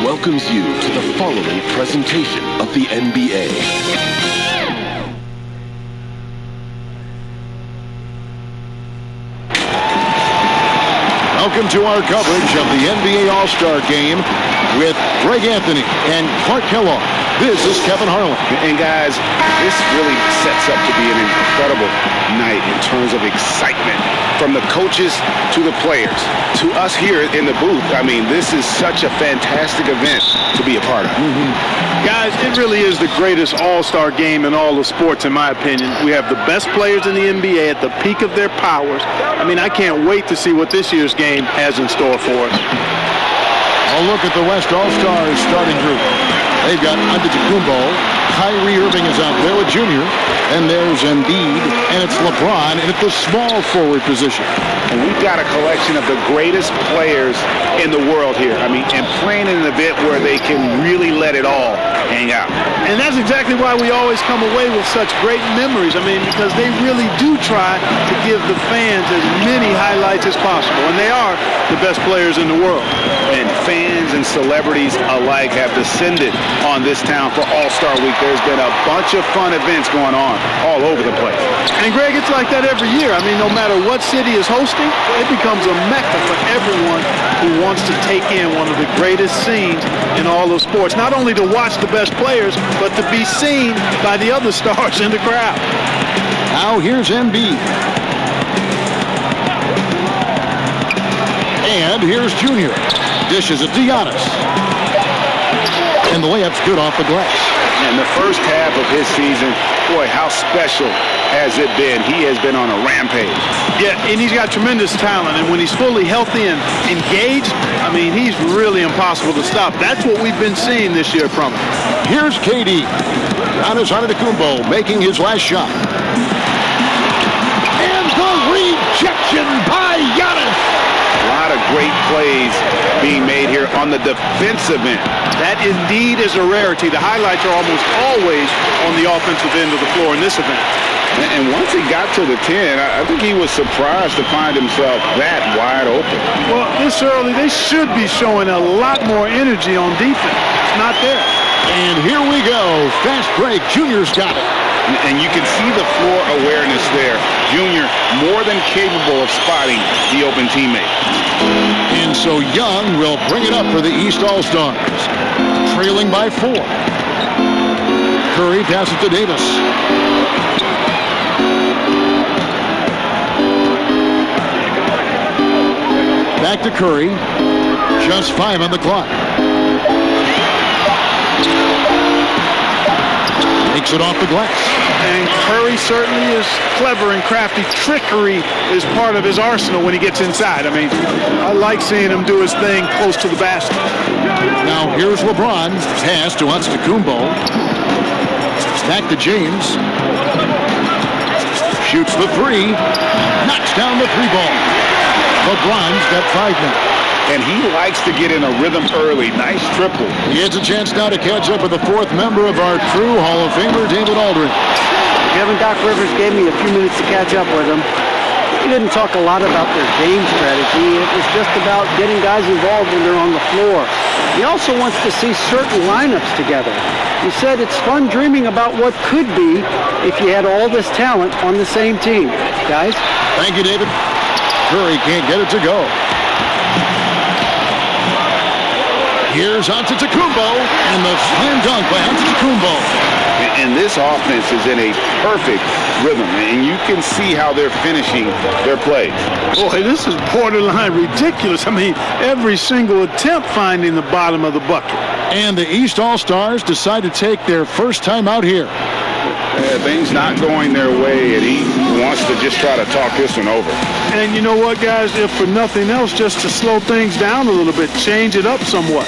welcomes you to the following presentation of the NBA. Welcome to our coverage of the NBA All-Star Game with Greg Anthony and Clark Kellogg. This is Kevin Harlan. And guys, this really sets up to be an incredible night in terms of excitement from the coaches to the players. To us here in the booth, I mean, this is such a fantastic event to be a part of. Guys, it really is the greatest all-star game in all of sports, in my opinion. We have the best players in the NBA at the peak of their powers. I mean, I can't wait to see what this year's game has in store for us. A look at the West All-Stars starting group. They've got Antetokounmpo. Kyrie Irving is out there with Junior. And there's Embiid. And it's LeBron in at the small forward position. And we've got a collection of the greatest players in the world here. I mean, and playing in an event where they can really let it all hang out. And that's exactly why we always come away with such great memories. I mean, because they really do try to give the fans as many highlights as possible. And they are the best players in the world. And fans and celebrities alike have descended on this town for All-Star Week. There's been a bunch of fun events going on all over the place. And Greg, it's like that every year. I mean, no matter what city is hosting, it becomes a mecca for everyone who wants to take in one of the greatest scenes in all of sports. Not only to watch the best players, but to be seen by the other stars in the crowd. Now here's Embiid. And here's Junior. Dishes it to Giannis. And the layup's good off the glass. And the first half of his season, boy, how special has it been? He has been on a rampage. Yeah, and he's got tremendous talent. And when he's fully healthy and engaged, I mean, he's really impossible to stop. That's what we've been seeing this year from him. Here's KD. Giannis Antetokounmpo making his last shot. And the rejection by Giannis. A lot of great plays being made here on the defensive end. That indeed is a rarity. The highlights are almost always on the offensive end of the floor in this event. And once he got to the 10, I think he was surprised to find himself that wide open. Well, this early, they should be showing a lot more energy on defense. It's not there. And here we go. Fast break. Junior's got it. And you can see the floor awareness there. Junior more than capable of spotting the open teammate. And so Young will bring it up for the East All-Stars. Trailing by 4. Curry passes to Davis. Back to Curry. Just 5 on the clock. Takes it off the glass. And Curry certainly is clever and crafty. Trickery is part of his arsenal when he gets inside. I mean, I like seeing him do his thing close to the basket. Now here's LeBron. Pass to Antetokounmpo. Back to James. Shoots the 3. Knocks down the 3 ball. LeBron's got 5 now. And he likes to get in a rhythm early. Nice triple. He has a chance now to catch up with the 4th member of our crew, Hall of Famer David Aldridge. Kevin, Doc Rivers gave me a few minutes to catch up with him. He didn't talk a lot about their game strategy. It was just about getting guys involved when they're on the floor. He also wants to see certain lineups together. He said it's fun dreaming about what could be if you had all this talent on the same team. Guys? Thank you, David. Curry can't get it to go. Here's Antetokounmpo, and the slam dunk by Antetokounmpo. And this offense is in a perfect rhythm, and you can see how they're finishing their plays. Boy, this is borderline ridiculous. I mean, every single attempt finding the bottom of the bucket. And the East All-Stars decide to take their first time out here. Things not going their way, and he wants to just try to talk this one over. And you know what, guys? If for nothing else, just to slow things down a little bit, change it up somewhat.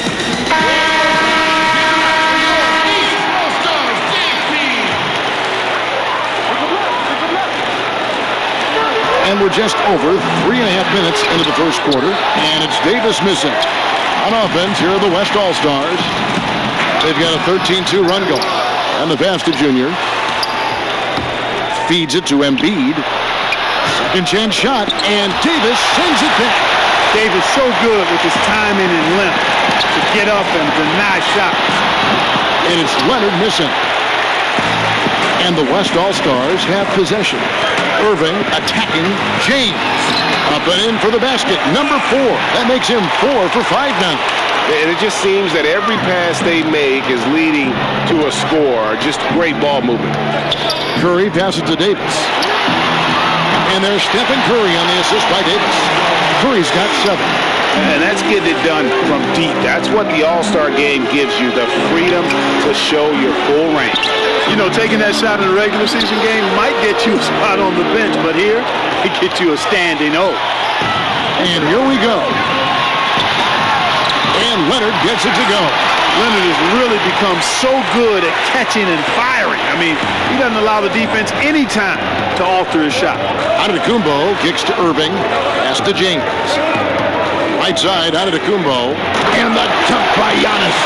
And we're just over 3.5 minutes into the first quarter, and it's Davis missing. On offense, here are the West All-Stars. They've got a 13-2 run going. And the pass to Junior. Feeds it to Embiid. Second chance shot, and Davis sends it back. Davis so good with his timing and length. to get up and deny shots. And it's Leonard missing. And the West All-Stars have possession. Irving attacking James. Up and in for the basket. Number 4. That makes him 4 for 5 now. And it just seems that every pass they make is leading to a score. Just great ball movement. Curry passes to Davis. And there's Stephen Curry on the assist by Davis. Curry's got 7. And that's getting it done from deep. That's what the All-Star game gives you, the freedom to show your full range. You know, taking that shot in a regular season game might get you a spot on the bench, but here, it gets you a standing O. And here we go. And Leonard gets it to go. Leonard has really become so good at catching and firing. I mean, he doesn't allow the defense any time to alter his shot. Antetokounmpo kicks to Irving. Pass to James. Right side, Antetokounmpo. And the dunk by Giannis.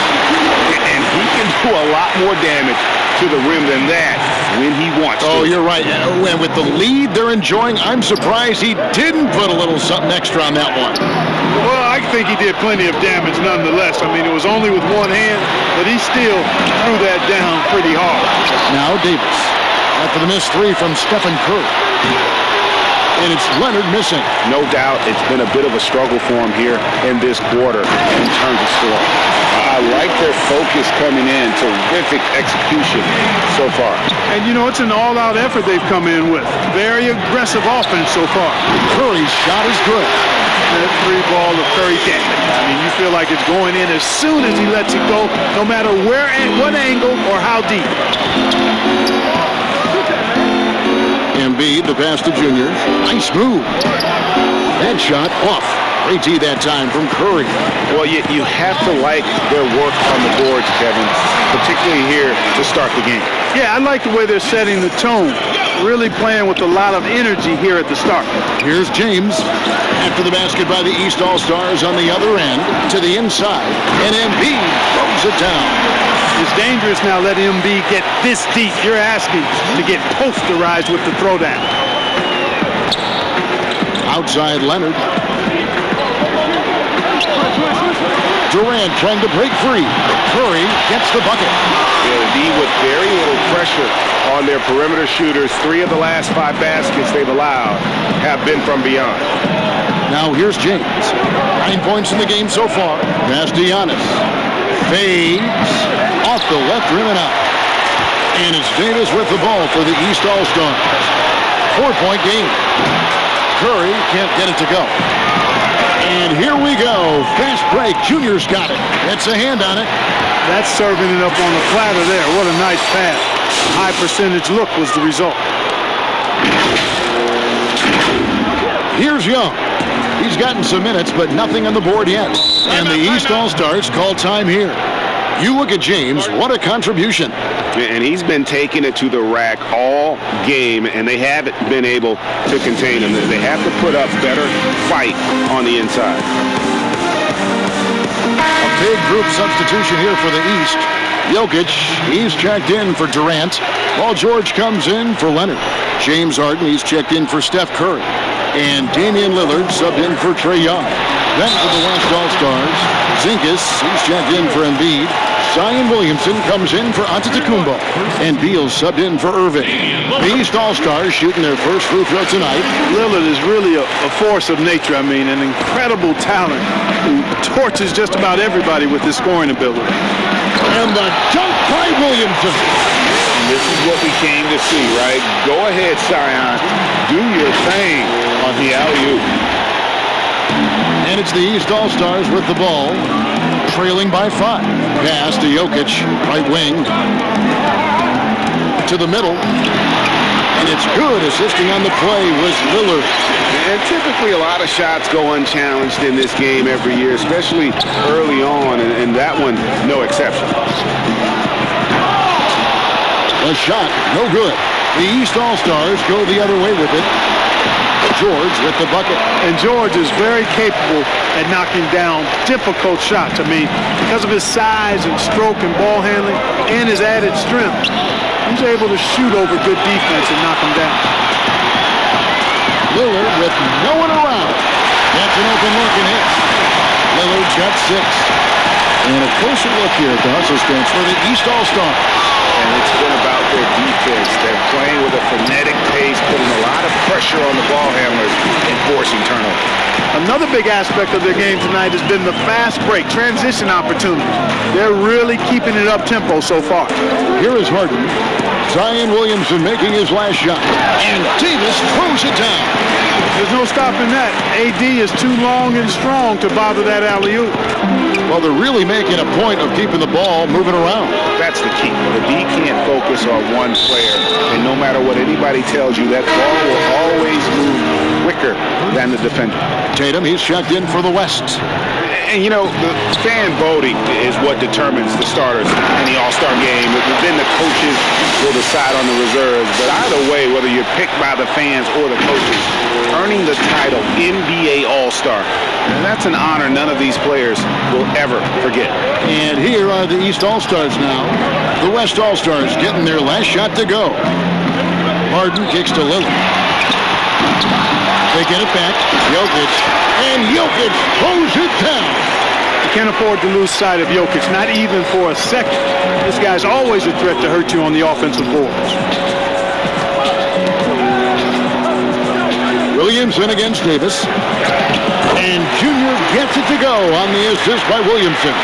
And he can do a lot more damage to the rim than that when he wants to. Oh, you're right. And with the lead they're enjoying, I'm surprised he didn't put a little something extra on that one. Well, I think he did plenty of damage nonetheless. I mean, it was only with one hand, but he still threw that down pretty hard. Now Davis. After the missed 3 from Stephen Curry. And it's Leonard missing. No doubt it's been a bit of a struggle for him here in this quarter in terms of scoring. I like their focus coming in. Terrific execution so far. And, you know, it's an all-out effort they've come in with. Very aggressive offense so far. Curry's shot is good. That 3-ball of Curry damage. I mean, you feel like it's going in as soon as he lets it go, no matter where and what angle or how deep. Embiid, the pass to Junior. Nice move. That shot off. Great tee that time from Curry. Well, you have to like their work on the boards, Kevin, particularly here to start the game. Yeah, I like the way they're setting the tone. Really playing with a lot of energy here at the start. Here's James. After the basket by the East All-Stars on the other end. To the inside. And Embiid throws it down. It's dangerous now letting Embiid get this deep. You're asking to get posterized with the throwdown. Outside Leonard. Durant trying to break free. Curry gets the bucket. Indeed, with very little pressure on their perimeter shooters. 3 of the last 5 baskets they've allowed have been from beyond. Now here's James. 9 points in the game so far. Pass to Giannis. Fades off the left rim and out. And it's Davis with the ball for the East All-Stars. 4-point game. Curry can't get it to go. And here we go. Fast break. Junior's got it. Gets a hand on it. That's serving it up on the platter there. What a nice pass. High percentage look was the result. Here's Young. He's gotten some minutes, but nothing on the board yet. And the East All-Stars call time here. You look at James, what a contribution. And he's been taking it to the rack all game, and they haven't been able to contain him. They have to put up better fight on the inside. A big group substitution here for the East. Jokic, he's checked in for Durant. Paul George comes in for Leonard. James Harden, he's checked in for Steph Curry. And Damian Lillard subbed in for Trae Young. Then for the West All-Stars, Zinkas, he's checked in for Embiid. Zion Williamson comes in for Antetokounmpo. And Beal subbed in for Irving. The East All-Stars shooting their first free throw tonight. Lillard is really a force of nature. I mean, an incredible talent who torches just about everybody with his scoring ability. And the dunk by Williamson. This is what we came to see, right? Go ahead, Zion. Do your thing on the alley-oop. And it's the East All-Stars with the ball, trailing by 5. Pass to Jokic, right wing, to the middle. And it's good. Assisting on the play was Lillard. And typically a lot of shots go unchallenged in this game every year, especially early on, and that one, no exception. A shot, no good. The East All-Stars go the other way with it. George with the bucket. And George is very capable at knocking down difficult shots. I mean, because of his size and stroke and ball handling and his added strength, he's able to shoot over good defense and knock them down. Lillard with no one around. That's an open look and hit. Lillard's got 6. And a closer look here at the hustle stance for the East All-Stars. And it's been about their defense. They're playing with a frenetic pace, putting a lot of pressure on the ball handlers and forcing turnovers. Another big aspect of their game tonight has been the fast break, transition opportunities. They're really keeping it up-tempo so far. Here is Harden. Zion Williamson making his last shot. And Davis throws it down. There's no stopping that. AD is too long and strong to bother that alley-oop. Well, they're really making a point of keeping the ball moving around. That's the key. The D can't focus on one player, and no matter what anybody tells you, that ball will always move quicker than the defender. Tatum, he's checked in for the West. And, you know, the fan voting is what determines the starters in the All-Star game. Then the coaches will decide on the reserves. But either way, whether you're picked by the fans or the coaches, earning the title NBA All-Star, and that's an honor none of these players will ever forget. And here are the East All-Stars now. The West All-Stars getting their last shot to go. Harden kicks to Lillard. They get it back. Jokic. And Jokic throws it down. You can't afford to lose sight of Jokic, not even for a second. This guy's always a threat to hurt you on the offensive boards. Williamson against Davis. And Junior gets it to go on the assist by Williamson.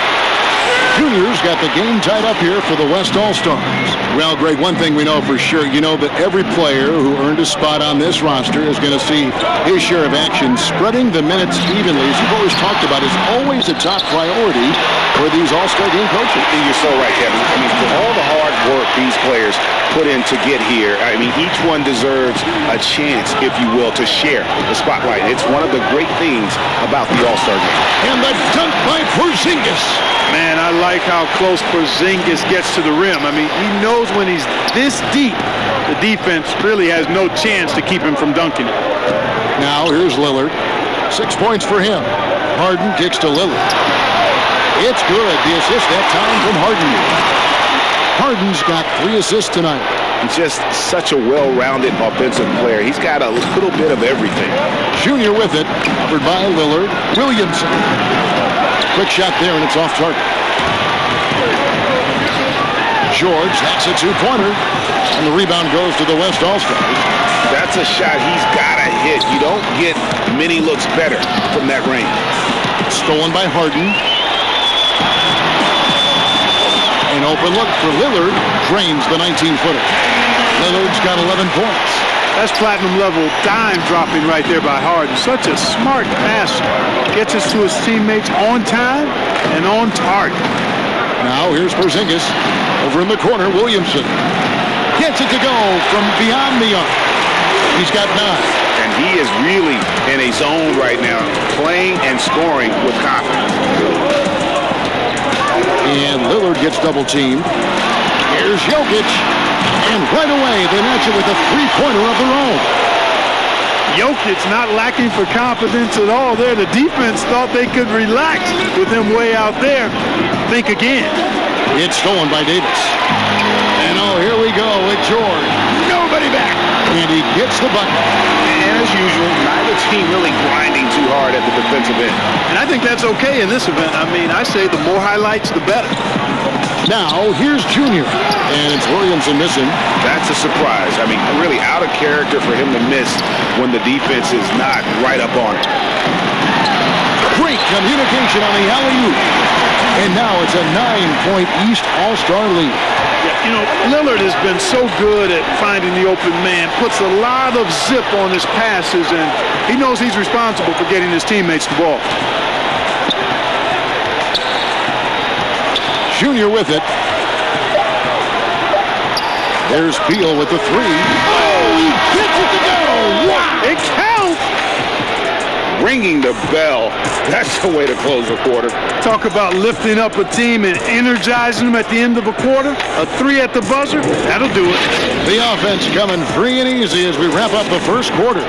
Junior's got the game tied up here for the West All-Stars. Well, Greg, one thing we know for sure, you know that every player who earned a spot on this roster is going to see his share of action. Spreading the minutes evenly, as you've always talked about, is always a top priority for these All-Star game coaches. You're so right, Kevin. I mean, for all the hard work these players put in to get here, I mean, each one deserves a chance, if you will, to share the spotlight. It's one of the great things about the All-Star game. And the dunk by Porzingis. Man, I like how close Porzingis gets to the rim. I mean, he knows when he's this deep, the defense really has no chance to keep him from dunking it. Now, here's Lillard. 6 points for him. Harden kicks to Lillard. It's good. The assist that time from Harden. Harden's got 3 assists tonight. He's just such a well-rounded offensive player. He's got a little bit of everything. Junior with it. Covered by Lillard. Williamson. Quick shot there, and it's off target. George, that's a 2-pointer. And the rebound goes to the West All-Stars. That's a shot he's got to hit. You don't get many looks better from that range. Stolen by Harden. An open look for Lillard. Drains the 19-footer. Lillard's got 11 points. That's platinum-level dime dropping right there by Harden. Such a smart passer. Gets us to his teammates on time and on target. Now here's Porzingis. Over in the corner, Williamson. Gets it to go from beyond the arc. He's got 9. And he is really in a zone right now, playing and scoring with confidence. And Lillard gets double-teamed. Here's Jokic. And right away, they match it with a 3-pointer of their own. Jokic not lacking for confidence at all there. The defense thought they could relax with him way out there. Think again. It's stolen by Davis. And here we go with George. Nobody back. And he gets the bucket. And as usual, neither team really grinding too hard at the defensive end. And I think that's okay in this event. I mean, I say the more highlights, the better. Now, here's Junior. And it's Williamson missing. That's a surprise. I mean, really out of character for him to miss when the defense is not right up on it. Great communication on the alley-oop. And now it's a 9-point East All-Star lead. Yeah, you know, Lillard has been so good at finding the open man, puts a lot of zip on his passes, and he knows he's responsible for getting his teammates the ball. Junior with it. There's Beal with the 3. Oh, he gets it to go. Wow. It counts. Ringing the bell. That's the way to close a quarter. Talk about lifting up a team and energizing them at the end of a quarter. A 3 at the buzzer, that'll do it. The offense coming free and easy as we wrap up the first quarter.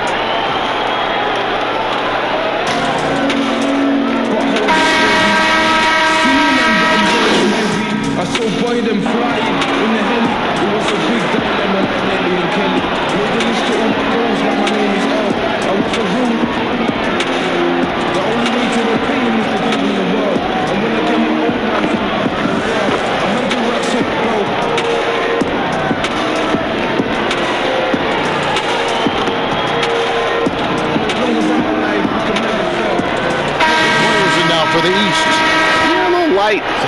I saw Biden flying in the heli. It was a big dilemma like Nelly and Kelly. Was the list to all my goals like my name is L. I was a room. The only way to repay him is to give him the world. And when I get my own man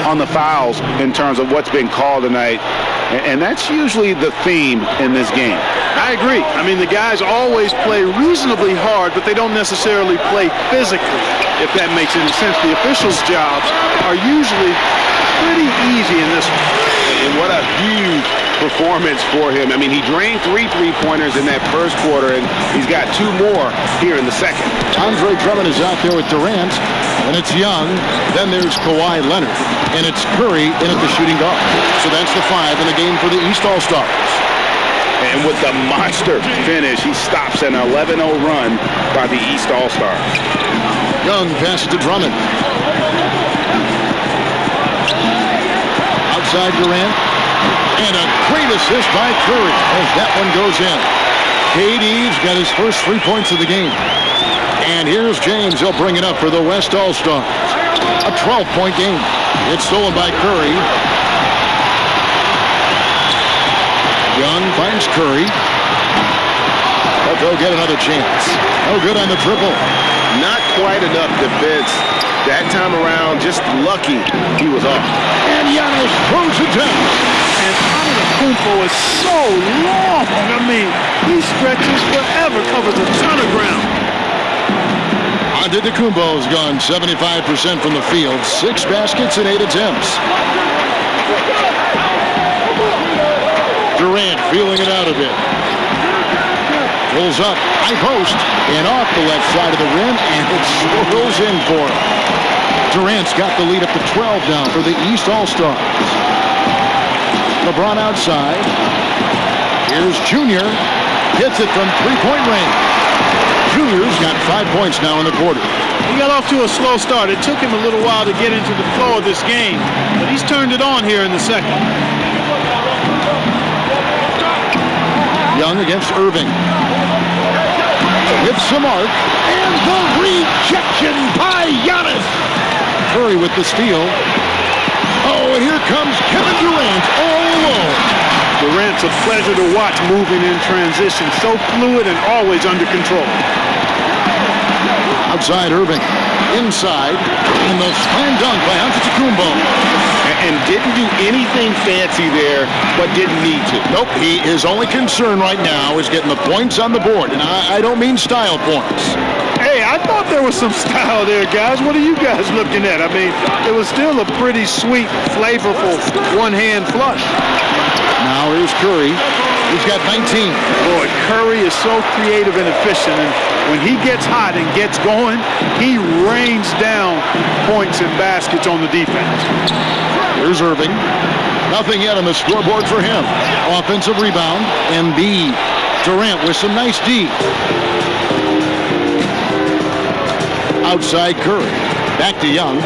on the fouls in terms of what's been called tonight. And that's usually the theme in this game. I agree. I mean, the guys always play reasonably hard, but they don't necessarily play physically, if that makes any sense. The officials' jobs are usually pretty easy in this one. And what a huge performance for him. I mean, he drained 3 3-pointers in that first quarter, and he's got 2 more here in the second. Andre Drummond is out there with Durant, and it's Young. Then there's Kawhi Leonard, and it's Curry in at the shooting guard. So that's the 5 in the game for the East All-Stars. And with the monster finish, he stops an 11-0 run by the East All-Stars. Young passes to Drummond. Outside Durant. And a great assist by Curry as that one goes in. KD's got his first 3 points of the game. And here's James. He'll bring it up for the West All-Stars. A 12-point game. It's stolen by Curry. Young finds Curry. But they'll get another chance. No good on the triple. Not quite enough defense that time around. Just lucky he was off. And Giannis throws it down. And Antetokounmpo is so long. I mean, he stretches forever, covers a ton of ground. Antetokounmpo has gone 75% from the field. 6 baskets and 8 attempts. Durant feeling it out a bit. Pulls up, high post, and off the left side of the rim, and it swirls in for him. Durant's got the lead up to 12 now for the East All-Stars. LeBron outside. Here's Junior. Hits it from 3-point range. Junior's got 5 points now in the quarter. He got off to a slow start. It took him a little while to get into the flow of this game, but he's turned it on here in the second. Young against Irving. With some arc. And the rejection by Giannis. Curry with the steal. Oh, and here comes Kevin Durant all alone. Durant's a pleasure to watch moving in transition. So fluid and always under control. Outside Irving. Inside. And the slam dunk by Antetokounmpo. And didn't do anything fancy there, but didn't need to. Nope, his only concern right now is getting the points on the board. And I don't mean style points. Hey, I thought there was some style there, guys. What are you guys looking at? I mean, it was still a pretty sweet, flavorful one-hand flush. Now here's Curry. He's got 19. Boy, Curry is so creative and efficient. And when he gets hot and gets going, he rains down points and baskets on the defense. Here's Irving. Nothing yet on the scoreboard for him. Offensive rebound. Embiid. Durant with some nice D. Outside Curry. Back to Young.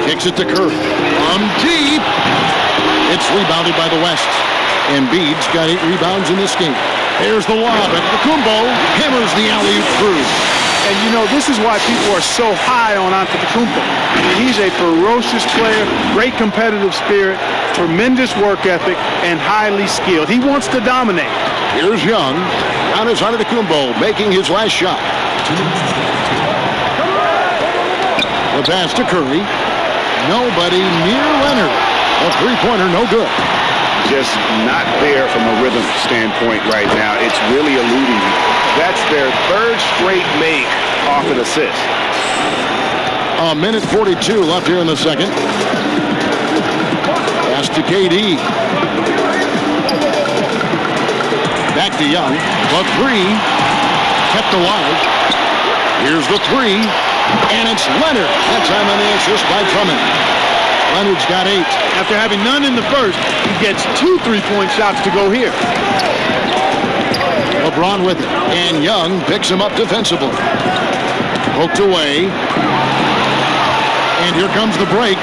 Kicks it to Curry. From deep. It's rebounded by the West. Embiid's got 8 rebounds in this game. There's the lob. Antetokounmpo hammers the alley-oop through. And, you know, this is why people are so high on Antetokounmpo. I mean, he's a ferocious player, great competitive spirit, tremendous work ethic, and highly skilled. He wants to dominate. Here's Young. Down is Antetokounmpo making his last shot. The pass to Curry. Nobody near Leonard. A 3-pointer, no good. Just not there from a rhythm standpoint right now. It's really eluding you. That's their 3rd straight make off an assist. A minute 42 left here in the second. Pass to KD. Back to Young. The 3. Kept alive. Here's the 3. And it's Leonard. That time on the assist by Drummond. Leonard's got 8. After having none in the first, he gets 2 3-point shots to go here. LeBron with it. And Young picks him up defensively. Poked away. And here comes the break.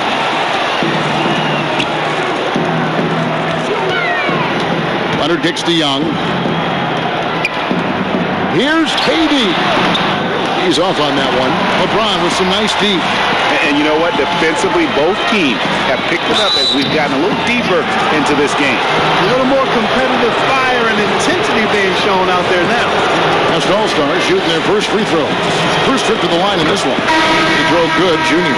Leonard kicks to Young. Here's KD. He's off on that one. LeBron with some nice D. And you know what? Defensively, both teams have picked it up as we've gotten a little deeper into this game. A little more competitive fire and intensity being shown out there now. West All-Stars shooting their first free throw. First trip to the line in this one. He drove good, Junior.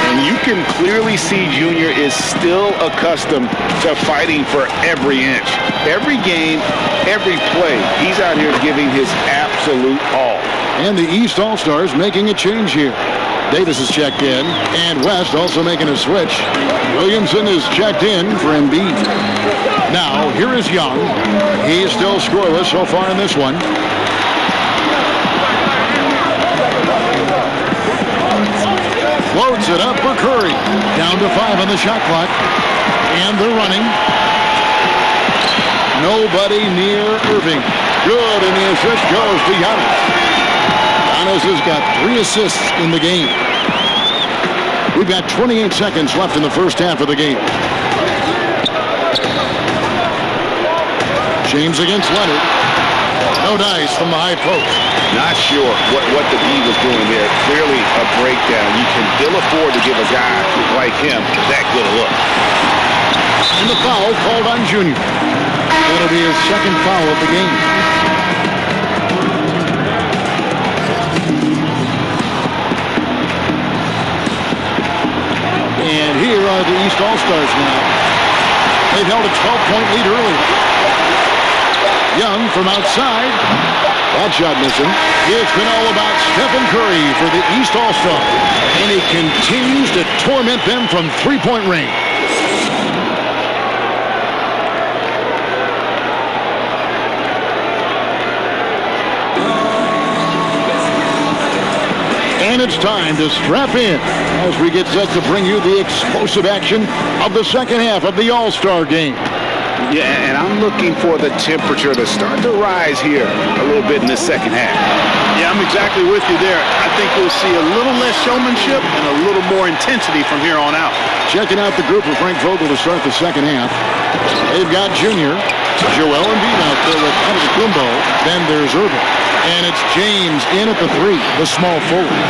And you can clearly see Junior is still accustomed to fighting for every inch. Every game, every play, he's out here giving his absolute all. And the East All-Stars making a change here. Davis is checked in, and West also making a switch. Williamson is checked in for Embiid. Now, here is Young. He is still scoreless so far in this one. Floats it up for Curry. Down to 5 on the shot clock. And they're running. Nobody near Irving. Good, and the assist goes to Giannis. Giannis has got 3 assists in the game. We've got 28 seconds left in the first half of the game. James against Leonard. No dice from the high post. Not sure what the D was doing there. Clearly a breakdown. You can ill afford to give a guy like him that good a look. And the foul called on Junior. That'll be his second foul of the game. And here are the East All-Stars now. They've held a 12-point lead early. Young from outside. That shot missing. It's been all about Stephen Curry for the East All-Star. And he continues to torment them from three-point range. And it's time to strap in as we get set to bring you the explosive action of the second half of the All-Star game. Yeah, and I'm looking for the temperature to start to rise here a little bit in the second half. Yeah, I'm exactly with you there. I think we'll see a little less showmanship and a little more intensity from here on out. Checking out the group of Frank Vogel to start the second half. They've got Junior, Joel Embiid out there with Antetokounmpo. Then there's Irving. And it's James in at the 3, the small forward.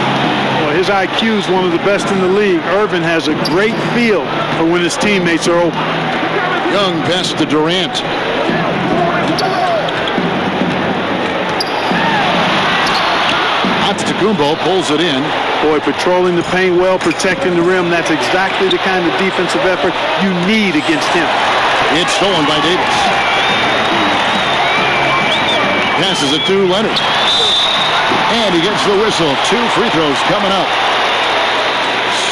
Well, his IQ is one of the best in the league. Irvin has a great feel for when his teammates are open. Young pass to Durant. Antetokounmpo pulls it in. Boy, patrolling the paint well, protecting the rim. That's exactly the kind of defensive effort you need against him. It's stolen by Davis. Passes it to Leonard. And he gets the whistle. 2 free throws coming up.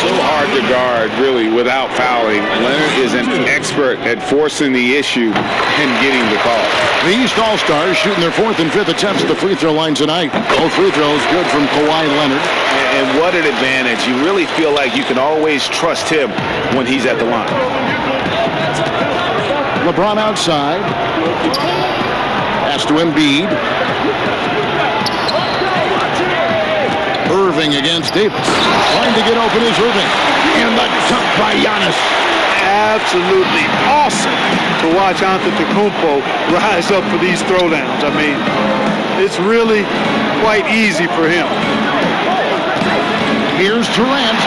So hard to guard, really, without fouling. Leonard is an expert at forcing the issue and getting the call. The East All-Stars shooting their 4th and 5th attempts at the free throw line tonight. Both free throws good from Kawhi Leonard. And what an advantage. You really feel like you can always trust him when he's at the line. LeBron outside. Pass to Embiid. Irving against Davis. Trying to get open is Irving. And the dunk by Giannis. Absolutely awesome to watch Antetokounmpo rise up for these throwdowns. I mean, it's really quite easy for him. Here's Durant.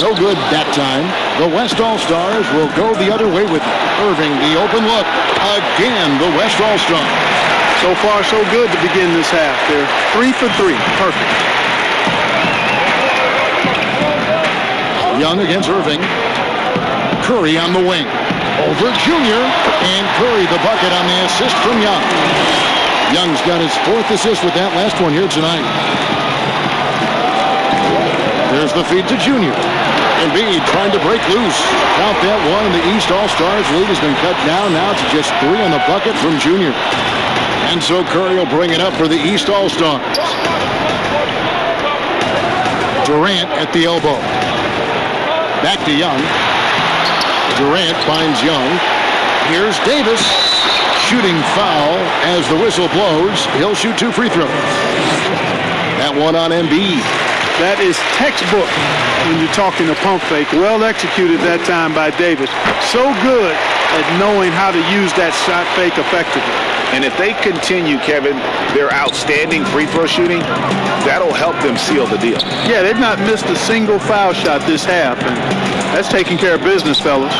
No good that time. The West All-Stars will go the other way with Irving. The open look. Again, the West All-Stars. So far, so good to begin this half. They're 3 for 3. Perfect. Young against Irving. Curry on the wing. Over Junior. And Curry the bucket on the assist from Young. Young's got his 4th assist with that last one here tonight. There's the feed to Junior. Embiid trying to break loose. Count that one, and the East All-Stars lead has been cut down now to just 3 on the bucket from Junior. And so Curry will bring it up for the East All-Stars. Durant at the elbow. Back to Young. Durant finds Young. Here's Davis. Shooting foul as the whistle blows. He'll shoot 2 free throws. That one on Embiid. That is textbook when you're talking a pump fake. Well executed that time by Davis. So good at knowing how to use that shot fake effectively. And if they continue, Kevin, their outstanding free throw shooting, that'll help them seal the deal. Yeah, they've not missed a single foul shot this half, and that's taking care of business, fellas.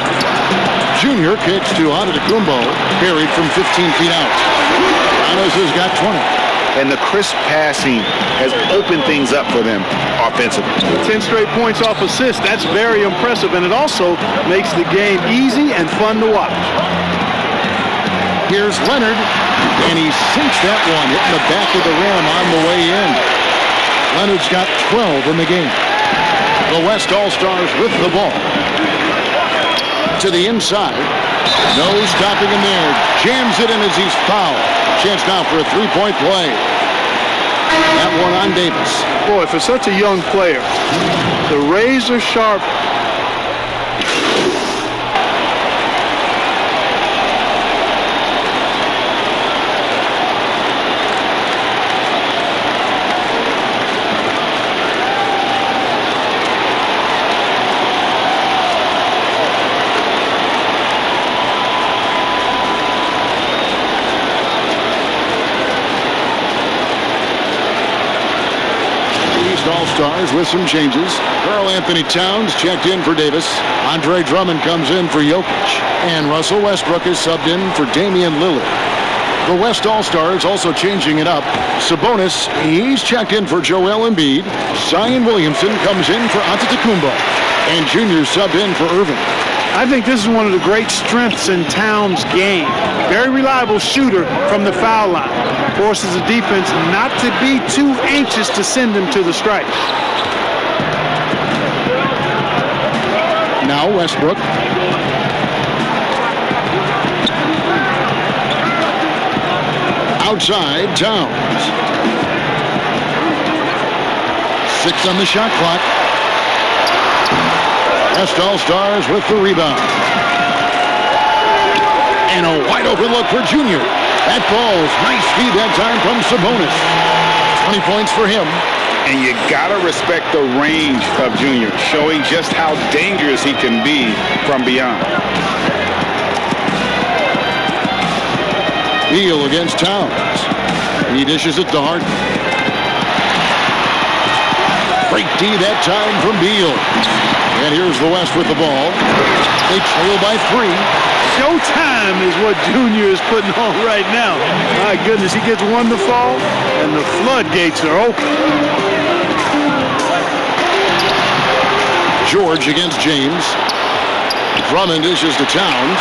Junior kicks to Antetokounmpo, carried from 15 feet out. Giannis has got 20. And the crisp passing has opened things up for them offensively. 10 straight points off assists. That's very impressive, and it also makes the game easy and fun to watch. Here's Leonard, and he sinks that one, hitting the back of the rim on the way in. Leonard's got 12 in the game. The West All-Stars with the ball. To the inside. No stopping him there. Jams it in as he's fouled. Chance now for a three-point play. That one on Davis. Boy, for such a young player, the razor sharp All-Stars with some changes. Karl Anthony Towns checked in for Davis. Andre Drummond comes in for Jokic. And Russell Westbrook is subbed in for Damian Lillard. The West All-Stars also changing it up. Sabonis, he's checked in for Joel Embiid. Zion Williamson comes in for Antetokounmpo. And Junior subbed in for Irving. I think this is one of the great strengths in Towns' game. Very reliable shooter from the foul line. Forces the defense not to be too anxious to send him to the stripe. Now Westbrook. Outside, Towns. 6 on the shot clock. West All-Stars with the rebound. And a wide open look for Junior. That falls. Nice feed that time from Sabonis. 20 points for him. And you gotta respect the range of Junior, showing just how dangerous he can be from beyond. Beal against Towns. He dishes it to Harden. Great D that time from Beal. And here's the West with the ball. They trail by 3. Showtime is what Junior is putting on right now. My goodness, he gets one to fall, and the floodgates are open. George against James. Drummond dishes to Towns.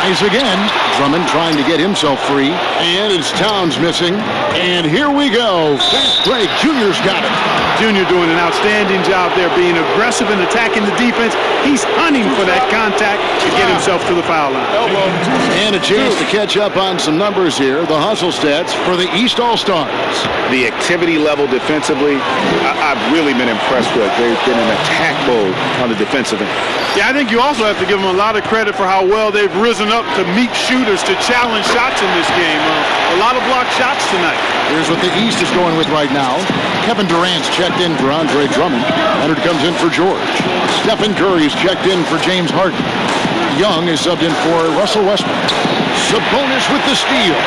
Eyes again. Drummond trying to get himself free. And it's Towns missing. And here we go. Fast break. Junior's got it. Junior doing an outstanding job there, being aggressive and attacking the defense. He's hunting for that contact to get himself to the foul line. And a chance to catch up on some numbers here. The hustle stats for the East All-Stars. The activity level defensively, I've really been impressed with. They've been in attack mode on the defensive end. Yeah, I think you also have to give them a lot of credit for how well they've risen up to meet shooters to challenge shots in this game. A lot of blocked shots tonight. Here's what the East is going with right now. Kevin Durant's checked in for Andre Drummond. Leonard comes in for George. Stephen Curry's checked in for James Harden. Young is subbed in for Russell Westbrook. Sabonis with the steal.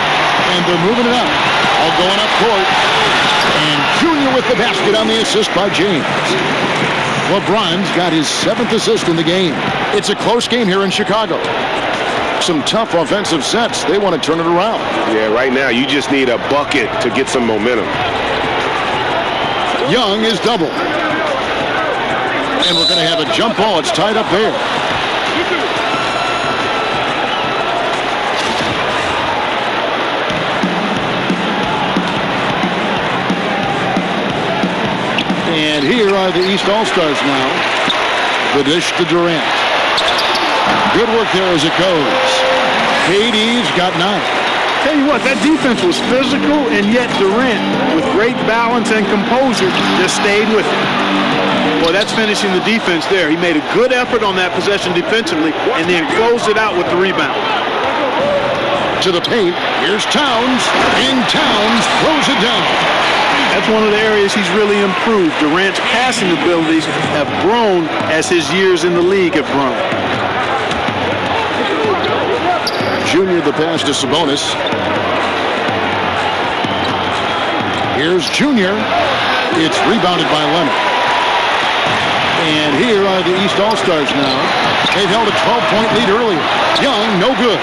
And they're moving it up. All going up court. And Junior with the basket on the assist by James. LeBron's got his 7th assist in the game. It's a close game here in Chicago. Some tough offensive sets. They want to turn it around. Yeah, right now you just need a bucket to get some momentum. Young is double. And we're going to have a jump ball. It's tied up there. And here are the East All-Stars now. The dish to Durant. Good work there as it goes. KD's got 9. Tell you what, that defense was physical, and yet Durant, with great balance and composure, just stayed with it. Boy, that's finishing the defense there. He made a good effort on that possession defensively, and then closed it out with the rebound. To the paint, here's Towns, and Towns throws it down. That's one of the areas he's really improved. Durant's passing abilities have grown as his years in the league have grown. Junior, the pass to Sabonis. Here's Junior. It's rebounded by Leonard. And here are the East All-Stars now. They've held a 12-point lead earlier. Young, no good.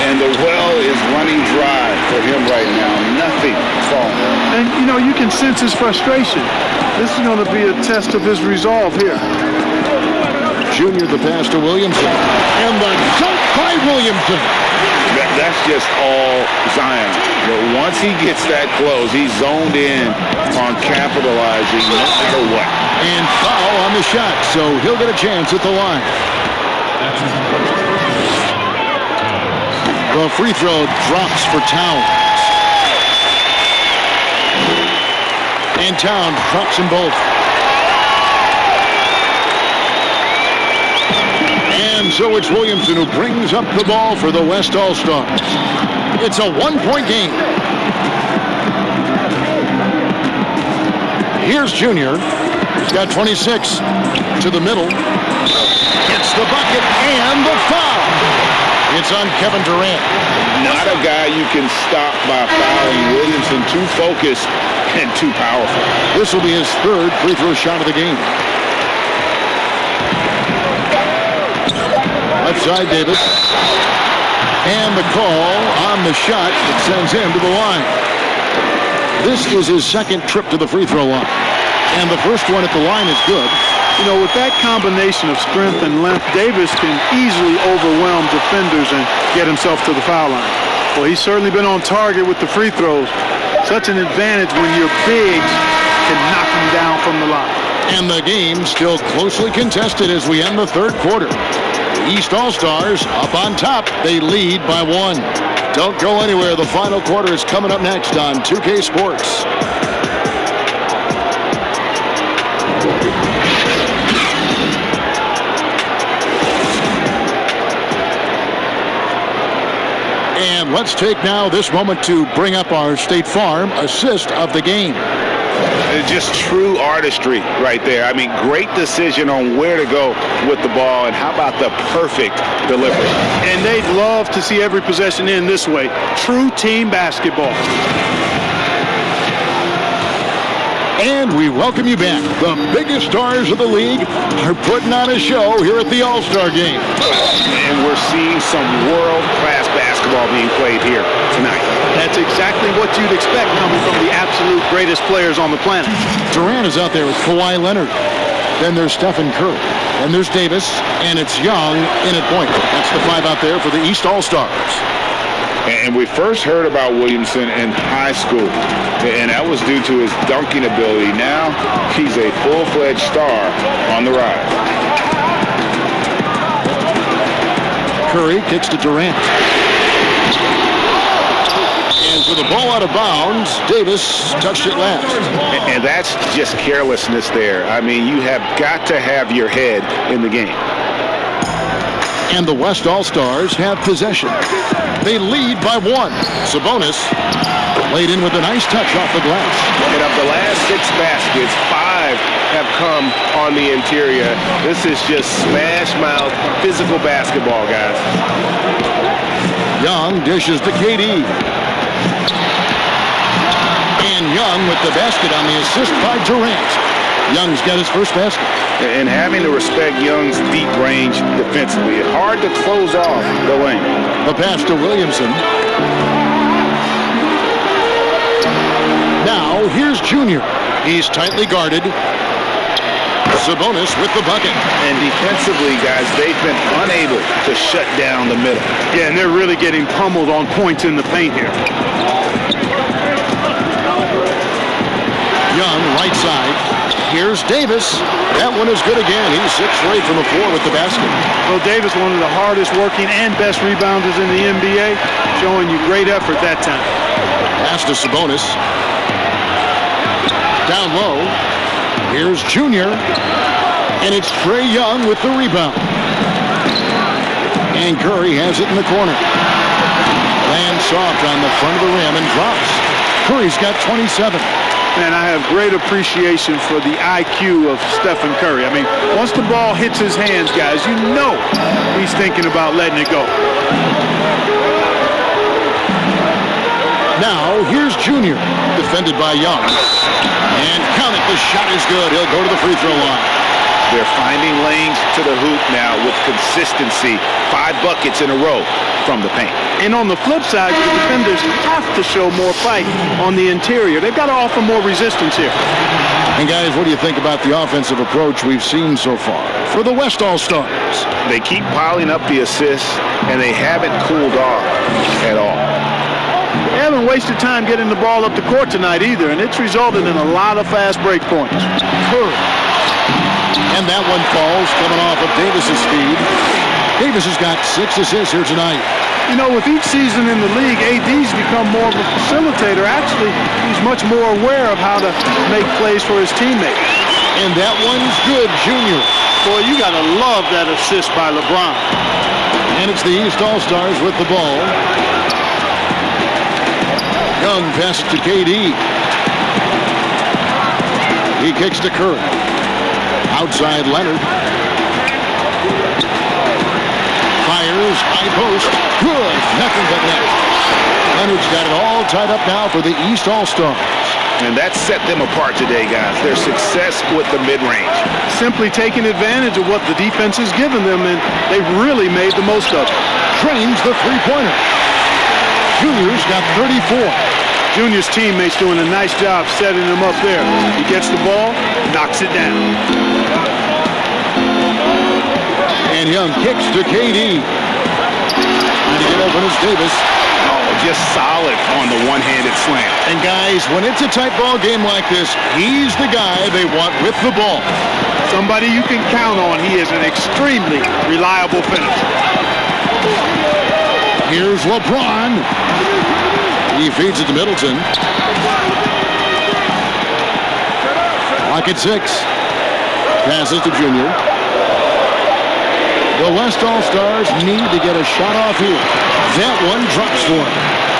And the well is running dry for him right now. Nothing falling. And, you know, you can sense his frustration. This is going to be a test of his resolve here. Junior, the pass to Williamson. And the dunk by Williamson. That's just all Zion. But once he gets that close, he's zoned in on capitalizing no matter what. And foul on the shot, so he'll get a chance at the line. The free throw drops for Towns. And Towns drops them both. And so it's Williamson who brings up the ball for the West All-Stars. It's a one-point game. Here's Junior. He's got 26 to the middle. Gets the bucket and the foul. It's on Kevin Durant. Not a guy you can stop by fouling. Williamson too focused and too powerful. This will be his third free throw shot of the game. Left side, Davis. And the call on the shot that sends him to the line. This is his second trip to the free throw line. And the first one at the line is good. You know, with that combination of strength and length, Davis can easily overwhelm defenders and get himself to the foul line. Well, he's certainly been on target with the free throws. Such an advantage when your bigs can knock him down from the line. And the game still closely contested as we end the third quarter. The East All-Stars up on top. They lead by 1. Don't go anywhere. The final quarter is coming up next on 2K Sports. And let's take now this moment to bring up our State Farm assist of the game. It's just true artistry right there. I mean, great decision on where to go with the ball, and how about the perfect delivery? And they'd love to see every possession end this way. True team basketball. And we welcome you back. The biggest stars of the league are putting on a show here at the All-Star Game. And we're seeing some world-class basketball being played here tonight. That's exactly what you'd expect coming from the absolute greatest players on the planet. Durant is out there with Kawhi Leonard. Then there's Stephen Curry. And there's Davis. And it's Young in at point. That's the 5 out there for the East All-Stars. And we first heard about Williamson in high school, and that was due to his dunking ability. Now he's a full-fledged star on the rise. Curry kicks to Durant. And for the ball out of bounds, Davis touched it last. And that's just carelessness there. I mean, you have got to have your head in the game. And the West All-Stars have possession. They lead by 1. Sabonis laid in with a nice touch off the glass. And of the last 6 baskets, 5 have come on the interior. This is just smash-mouth physical basketball, guys. Young dishes to KD. And Young with the basket on the assist by Durant. Young's got his first basket. And having to respect Young's deep range defensively. Hard to close off the lane. The pass to Williamson. Now, here's Junior. He's tightly guarded. Sabonis with the bucket. And defensively, guys, they've been unable to shut down the middle. Yeah, and they're really getting pummeled on points in the paint here. Young, right side. Here's Davis. That one is good again. He's 6 for 8 from the floor with the basket. Well, Davis, one of the hardest working and best rebounders in the NBA, showing you great effort that time. Pass to Sabonis. Down low. Here's Junior. And it's Trae Young with the rebound. And Curry has it in the corner. Lands soft on the front of the rim and drops. Curry's got 27. Man, I have great appreciation for the IQ of Stephen Curry. I mean, once the ball hits his hands, guys, you know he's thinking about letting it go. Now, here's Junior, defended by Young. And count it, the shot is good. He'll go to the free throw line. They're finding lanes to the hoop now with consistency. 5 buckets in a row from the paint. And on the flip side, the defenders have to show more fight on the interior. They've got to offer more resistance here. And guys, what do you think about the offensive approach we've seen so far for the West All-Stars? They keep piling up the assists, and they haven't cooled off at all. They haven't wasted time getting the ball up the court tonight either, and it's resulted in a lot of fast break points. And that one falls, coming off of Davis's speed. Davis has got 6 assists here tonight. You know, with each season in the league, AD's become more of a facilitator. Actually, he's much more aware of how to make plays for his teammates. And that one's good, Junior. Boy, you got to love that assist by LeBron. And it's the East All-Stars with the ball. Young passes to KD. He kicks to Curry. Outside Leonard. Fires, high post. Good. Nothing but net. Leonard's got it all tied up now for the East All-Stars. And that set them apart today, guys. Their success with the mid-range. Simply taking advantage of what the defense has given them, and they've really made the most of it. Trains the three-pointer. Junior's got 34. Junior's teammates doing a nice job setting him up there. He gets the ball, knocks it down. And Young kicks to KD. Trying to get open is Davis. Oh, just solid on the one-handed slam. And guys, when it's a tight ball game like this, he's the guy they want with the ball. Somebody you can count on. He is an extremely reliable finisher. Here's LeBron. He feeds it to Middleton. Clock at 6. Passes to Junior. The West All-Stars need to get a shot off here. That one drops for him.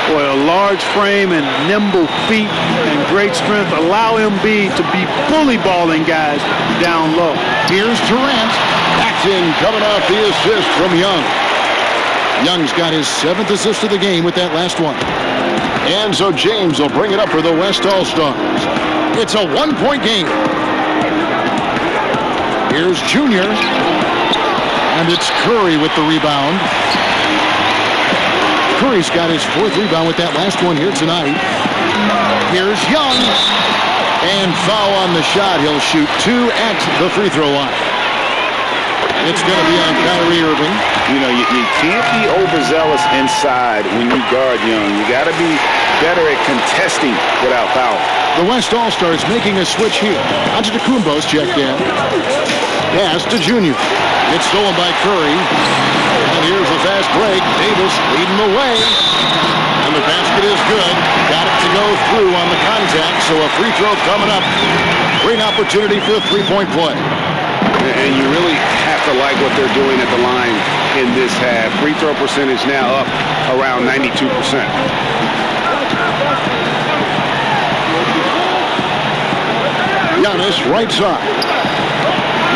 Boy, a large frame and nimble feet and great strength allow Embiid to be bully balling guys down low. Here's Durant. Backed in, coming off the assist from Young. Young's got his 7th assist of the game with that last one. And so James will bring it up for the West All-Stars. It's a 1-point game. Here's Junior. And it's Curry with the rebound. Curry's got his 4th rebound with that last one here tonight. Here's Young. And foul on the shot. He'll shoot 2 at the free throw line. It's going to be on Kyrie Irving. You know, you can't be overzealous inside when you guard Young. You got to be better at contesting without foul. The West All-Stars making a switch here. Antetokounmpo's checked in. Pass to Junior. It's stolen by Curry. And here's a fast break. Davis leading the way. And the basket is good. Got it to go through on the contact, so a free throw coming up. Great opportunity for a three-point play. And you really have to like what they're doing at the line in this half. Free throw percentage now up around 92%. Giannis right side.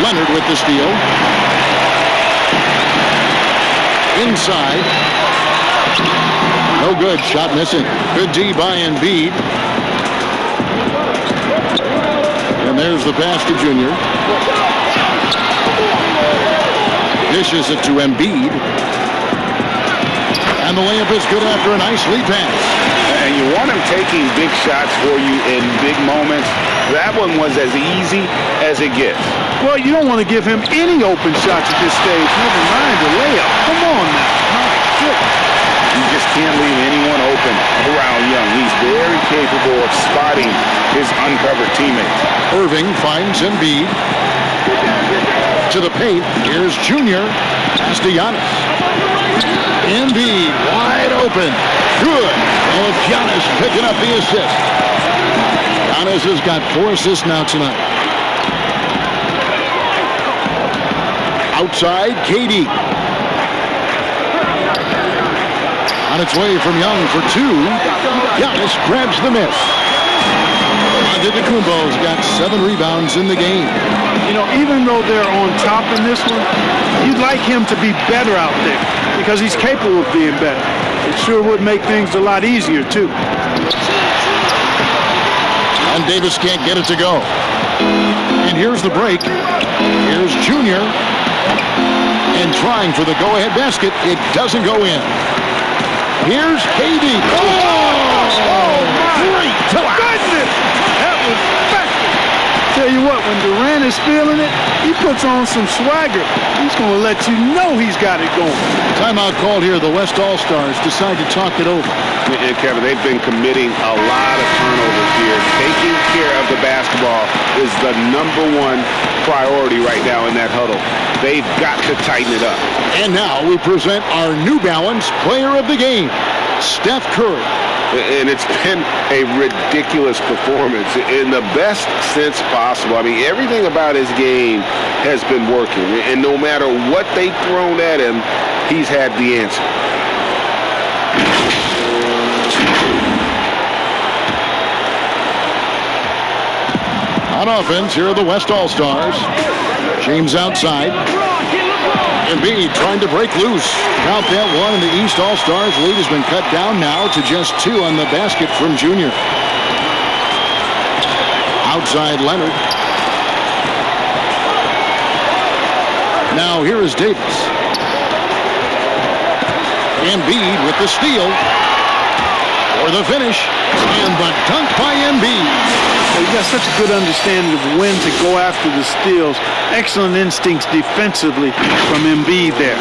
Leonard with the steal. Inside. No good. Shot missing. Good D by Embiid. And there's the pass to Junior. Dishes it to Embiid. And the layup is good after a nice lead pass. And you want him taking big shots for you in big moments. That one was as easy as it gets. Well, you don't want to give him any open shots at this stage. Never mind the layup. Come on now. My goodness. You just can't leave anyone open around Young. He's very capable of spotting his uncovered teammates. Irving finds Embiid. To the paint. Here's Junior. Pass to Giannis. Embiid wide open. Good. And Giannis picking up the assist. Giannis has got 4 assists now tonight. Outside, KD. On its way from Young for 2. Giannis grabs the miss. Antetokounmpo's got 7 rebounds in the game. You know, even though they're on top in this one, you'd like him to be better out there because he's capable of being better. It sure would make things a lot easier, too. And Davis can't get it to go. And here's the break. Here's Junior. And trying for the go-ahead basket. It doesn't go in. Here's KD. Oh my goodness! That was special. Tell you what, when Durant is feeling it, he puts on some swagger. He's going to let you know he's got it going. Timeout called here. The West All-Stars decide to talk it over. And Kevin, they've been committing a lot of turnovers here. Taking care of the basketball is the #1 priority right now in that huddle. They've got to tighten it up. And now we present our New Balance Player of the Game, Steph Curry. And it's been a ridiculous performance in the best sense possible. I mean, everything about his game has been working. And no matter what they've thrown at him, he's had the answer. On offense, here are the West All-Stars. James outside. Embiid trying to break loose. Count that one, and the East All-Stars lead has been cut down now to just 2 on the basket from Junior. Outside Leonard. Now here is Davis. Embiid with the steal. For the finish. And the dunk by Embiid. He's got such a good understanding of when to go after the steals. Excellent instincts defensively from Embiid there.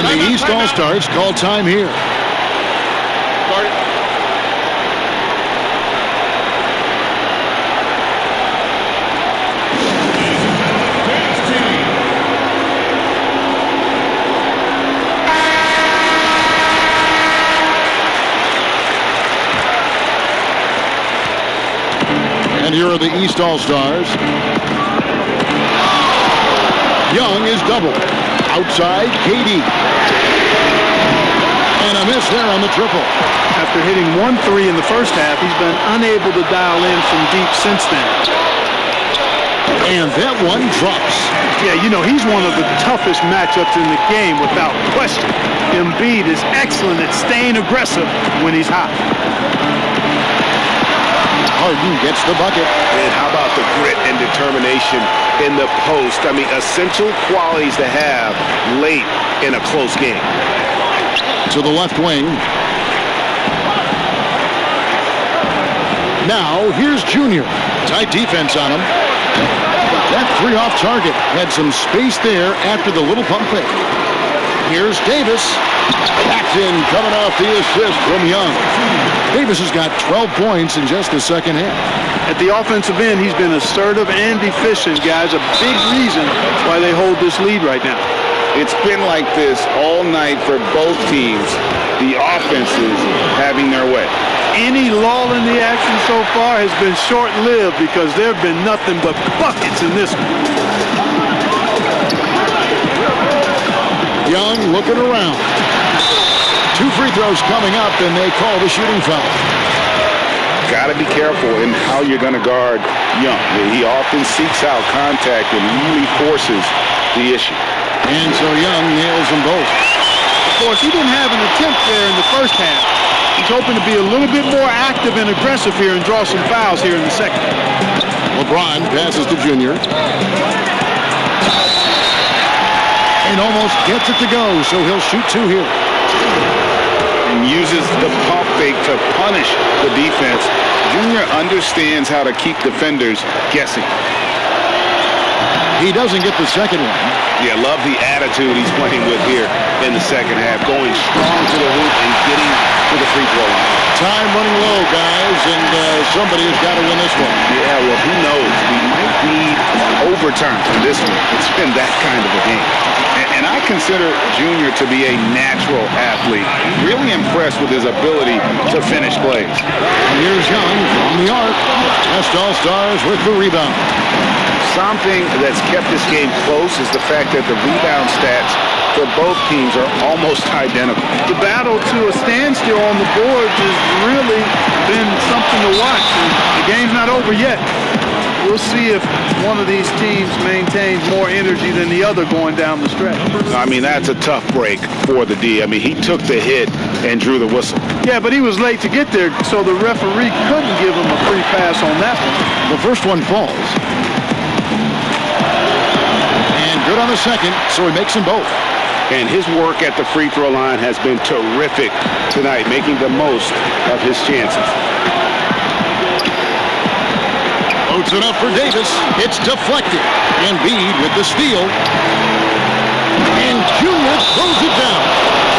And the East All-Stars call time here. And here are the East All-Stars. Young is doubled. Outside, KD. And a miss there on the triple. After hitting 1 3 in the first half, he's been unable to dial in from deep since then. And that one drops. Yeah, you know, he's one of the toughest matchups in the game without question. Embiid is excellent at staying aggressive when he's hot. Harden gets the bucket. And how about the grit and determination in the post? I mean, essential qualities to have late in a close game. To the left wing. Now, here's Junior. Tight defense on him. That 3 off target. Had some space there after the little pump fake. Here's Davis. Paxton coming off the assist from Young. Davis has got 12 points in just the second half. At the offensive end, he's been assertive and efficient, guys. A big reason why they hold this lead right now. It's been like this all night for both teams. The offenses having their way. Any lull in the action so far has been short-lived because there have been nothing but buckets in this one. Young looking around. 2 free throws coming up, and they call the shooting foul. Got to be careful in how you're going to guard Young. He often seeks out contact and really forces the issue. And so Young nails them both. Of course, he didn't have an attempt there in the first half. He's hoping to be a little bit more active and aggressive here and draw some fouls here in the second. LeBron passes to Junior. And almost gets it to go, so he'll shoot 2 here. And uses the pump fake to punish the defense. Junior understands how to keep defenders guessing. He doesn't get the second one. Yeah, love the attitude he's playing with here in the second half. Going strong to the hoop and getting to the free throw line. Time running low, guys, and somebody has got to win this one. Yeah, well, who knows? We might need overtime in this one. It's been that kind of a game. And I consider Junior to be a natural athlete. Really impressed with his ability to finish plays. And here's Young from the arc. West All-Stars with the rebound. Something that's kept this game close is the fact that the rebound stats for both teams are almost identical. The battle to a standstill on the boards has really been something to watch. And the game's not over yet. We'll see if one of these teams maintains more energy than the other going down the stretch. I mean, that's a tough break for the D. I mean, he took the hit and drew the whistle. Yeah, but he was late to get there, so the referee couldn't give him a free pass on that one. The first one falls. And good on the second, so he makes them both. And his work at the free throw line has been terrific tonight, making the most of his chances. Loads it up for Davis. It's deflected. Embiid with the steal. And Junior throws it down.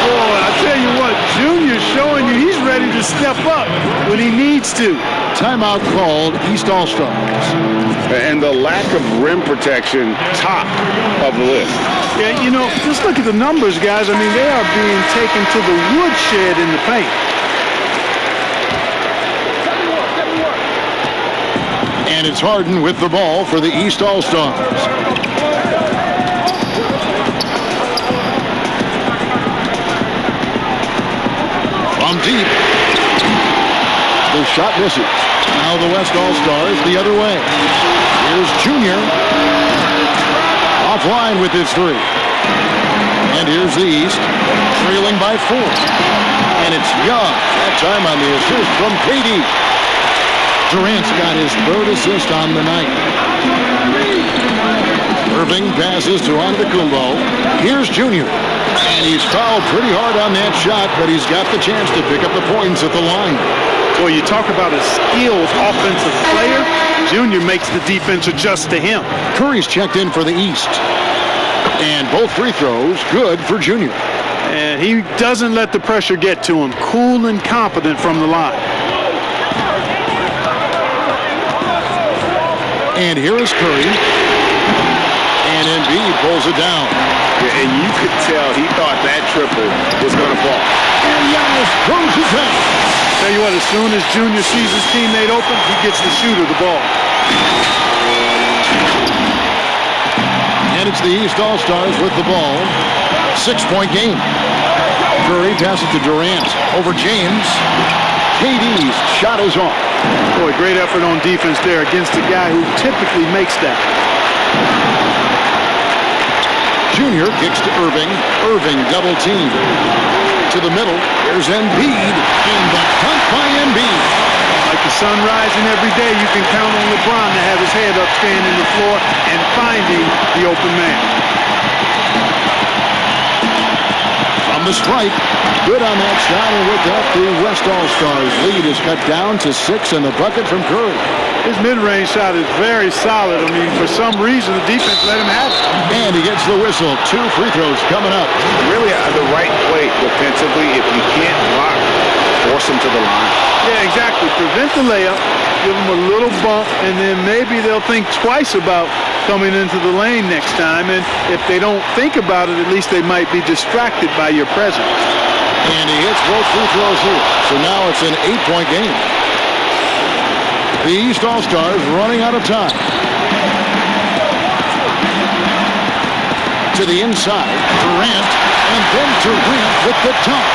Boy, I tell you what, Junior's showing you he's ready to step up when he needs to. Timeout called, East All-Stars. And the lack of rim protection, top of the list. Yeah, you know, just look at the numbers, guys. I mean, they are being taken to the woodshed in the paint. And it's Harden with the ball for the East All-Stars. From deep. The shot misses. Now the West All-Stars the other way. Here's Junior. Offline with his three. And here's the East. Trailing by 4. And it's Young. That time on the assist from KD. Durant's got his third assist on the night. Irving passes to Antetokounmpo. Here's Junior. And he's fouled pretty hard on that shot, but he's got the chance to pick up the points at the line. Boy, you talk about a skilled offensive player. Junior makes the defense adjust to him. Curry's checked in for the East. And both free throws good for Junior. And he doesn't let the pressure get to him. Cool and confident from the line. And here is Curry. And Embiid pulls it down. Yeah, and you could tell he thought that triple was going to fall. And Giannis throws it down. Tell you what, as soon as Junior sees his teammate open, he gets the shooter the ball. And it's the East All-Stars with the ball. 6-point game. Curry passes to Durant. Over James. KD's shot is off. Boy, great effort on defense there against a guy who typically makes that. Junior kicks to Irving. Irving double team. To the middle. There's Embiid. And the cut by Embiid. Like the sun rising every day, you can count on LeBron to have his head up, staying in the floor, and finding the open man. From the stripe. Good on that shot, and with that, the West All-Stars lead is cut down to 6 and the bucket from Curry. His mid-range shot is very solid. I mean, for some reason, the defense let him have it. And he gets the whistle. 2 free throws coming up. Really the right play defensively. If you can't block, force him to the line. Yeah, exactly. Prevent the layup, give him a little bump, and then maybe they'll think twice about coming into the lane next time. And if they don't think about it, at least they might be distracted by your presence. And he hits both free throws here. So now it's an 8-point game. The East All-Stars running out of time. To the inside, Durant, and then Durant with the dunk.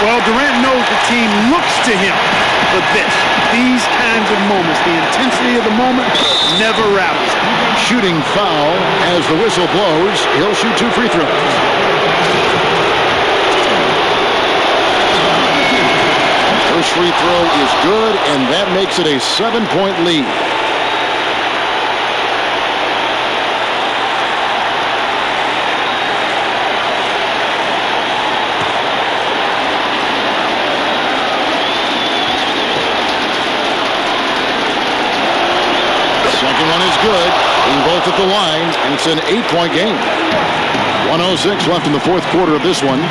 Well, Durant knows the team looks to him for this. These kinds of moments, the intensity of the moment, never rattles. Shooting foul as the whistle blows. He'll shoot 2 free throws. First free throw is good, and that makes it a 7-point lead. Second one is good. Being both at the line, and it's an 8-point game. 1:06 left in the fourth quarter of this one.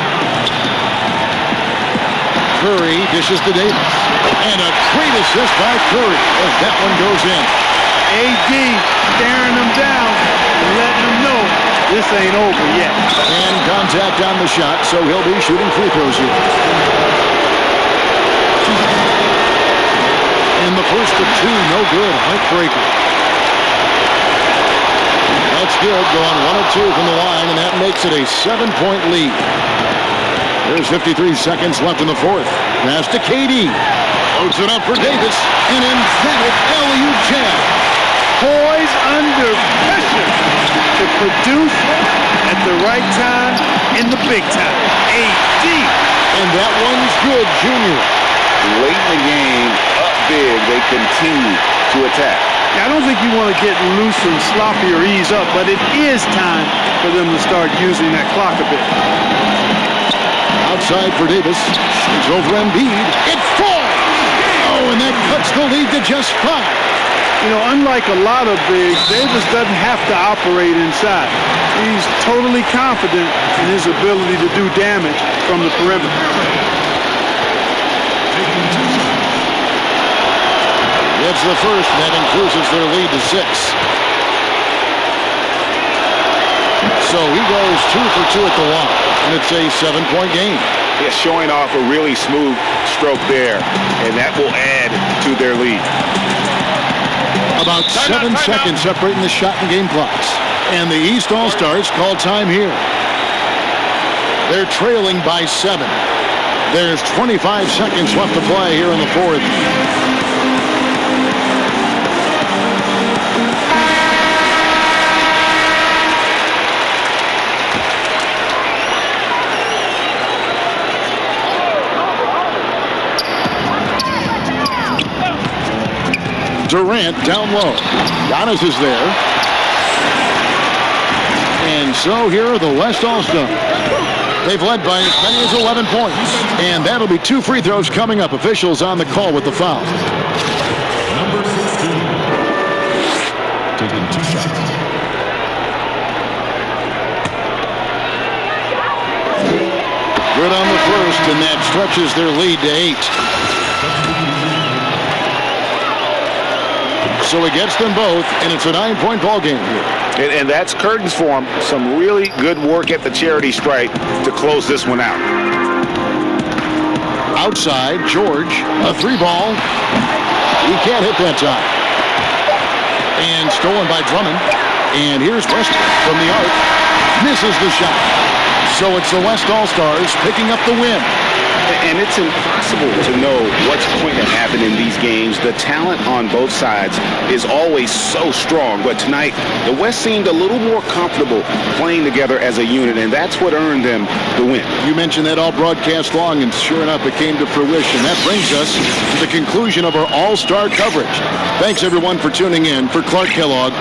Curry dishes to Davis. And a great assist by Curry as that one goes in. AD staring him down and letting him know this ain't over yet. And contact on the shot, so he'll be shooting free throws here. And the first of 2, no good. Heartbreaker. That's good. Going 1 of 2 from the line, and that makes it a 7-point lead. There's 53 seconds left in the fourth. Pass to KD. Loads it up for Davis. An emphatic alley-oop jam. Poised under pressure to produce at the right time in the big time. AD. And that one's good, Junior. Late in the game, up big, they continue to attack. Now, I don't think you want to get loose and sloppy or ease up, but it is time for them to start using that clock a bit. Outside for Davis. It's over Embiid. It falls! Oh, and that cuts the lead to just 5. You know, unlike a lot of bigs, Davis doesn't have to operate inside. He's totally confident in his ability to do damage from the perimeter. It's the first, and that increases their lead to 6. So he goes 2 for 2 at the line, and it's a 7-point game. Yeah, showing off a really smooth stroke there, and that will add to their lead. About 7 seconds separating the shot and game clocks. And the East All-Stars call time here. They're trailing by 7. There's 25 seconds left to play here in the fourth. Durant down low. Giannis is there. And so here are the West All-Stars. They've led by as many as 11 points. And that'll be 2 free throws coming up. Officials on the call with the foul. Number 16. Taking 2 shots. Good on the first, and that stretches their lead to 8. So he gets them both, and it's a 9-point ball game here. And that's curtains for him. Some really good work at the charity stripe to close this one out. Outside, George, a 3-ball. He can't hit that time. And stolen by Drummond. And here's Westbrook from the arc. Misses the shot. So it's the West All-Stars picking up the win. And it's impossible to know what's going to happen in these games. The talent on both sides is always so strong. But tonight, the West seemed a little more comfortable playing together as a unit, and that's what earned them the win. You mentioned that all broadcast long, and sure enough, it came to fruition. That brings us to the conclusion of our All-Star coverage. Thanks, everyone, for tuning in. For Clark Kellogg,